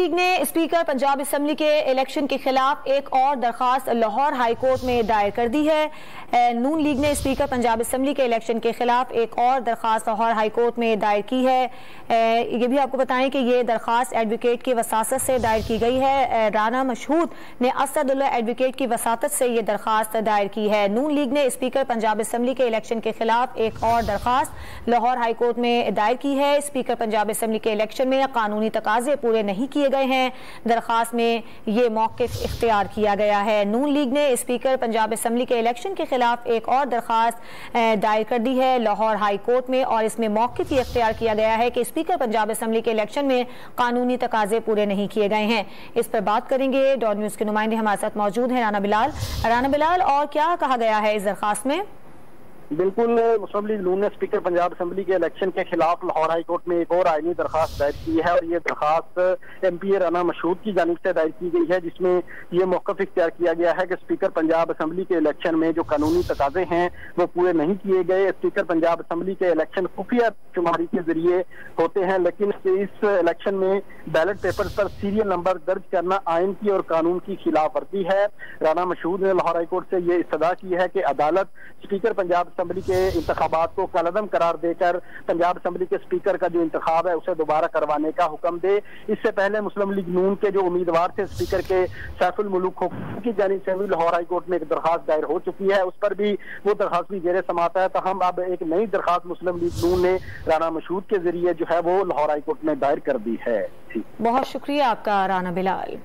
League ने speaker Punjab assembly के election के खिलाफ एक और दरखास्त लाहौर हाई कोर्ट में दायर कर दी है। नून लीग ने स्पीकर पंजाब असम्बली के इलेक्शन के खिलाफ एक और दरखास्त लाहौर हाई कोर्ट में दायर की है। ये भी आपको बताएं कि ये दरखास्त एडवोकेट की वसातत से दायर की गई है। राना मशहूद ने असदुल्ला एडवोकेट की वसातत से ये दरखास्त दायर की है। नून लीग ने स्पीकर पंजाब असम्बली के इलेक्शन के खिलाफ एक और दरखास्त लाहौर हाई कोर्ट में दायर की है। स्पीकर पंजाब असम्बली के इलेक्शन में कानूनी तकाजे पूरे नहीं किए गए हैं। दरखास्त में ये मौक़िफ़ इख्तियार किया गया है। नून लीग ने स्पीकर पंजाब असम्बली के इलेक्शन के खिलाफ एक और दरखास्त दायर कर दी है लाहौर हाई कोर्ट में, और इसमें मौक़िफ़ ये इख्तियार किया गया है कि स्पीकर पंजाब असम्बली के इलेक्शन में कानूनी तकाजे पूरे नहीं किए गए हैं। इस पर बात करेंगे। डॉन न्यूज़ के नुमाइंदे हमारे साथ मौजूद हैं राना बिलाल, और क्या कहा गया है इस दरखास्त में? बिल्कुल, मुस्लिम लीग नून ने स्पीकर पंजाब असम्बली के इलेक्शन के खिलाफ लाहौर हाई कोर्ट में एक और आईनी दरखास्त दायर की है, और ये दरखास्त MP राना मशहूद की जानिब से दायर की गई है, जिसमें ये मौक़िफ़ इख्तियार किया गया है कि स्पीकर पंजाब असम्बली के इलेक्शन में जो कानूनी तकाजे हैं वो पूरे नहीं किए गए। स्पीकर पंजाब असम्बली के इलेक्शन खुफिया शुमारी के जरिए होते हैं, लेकिन इस इलेक्शन में बैलेट पेपर पर सीरियल नंबर दर्ज करना आइन की और कानून की खिलाफ वर्जी है। राना मशहूद ने लाहौर हाई कोर्ट से ये इस्तदा की है कि अदालत स्पीकर पंजाब असम्बली के इंतखाबात को कलअदम करार देकर पंजाब असम्बली के स्पीकर का जो इंतखाब है उसे दोबारा करवाने का हुक्म दे। इससे पहले मुस्लिम लीग नून के जो उम्मीदवार थे स्पीकर के सैफुल मुलूक की जानिब से भी लाहौर हाई कोर्ट में एक दरखास्त दायर हो चुकी है, उस पर भी वो दरखास्त भी जेरे समात है। तो हम अब एक नई दरखास्त मुस्लिम लीग नून ने राना मशहूद के जरिए जो है वो लाहौर हाई कोर्ट में दायर कर दी है। बहुत शुक्रिया आपका राना बिलाल।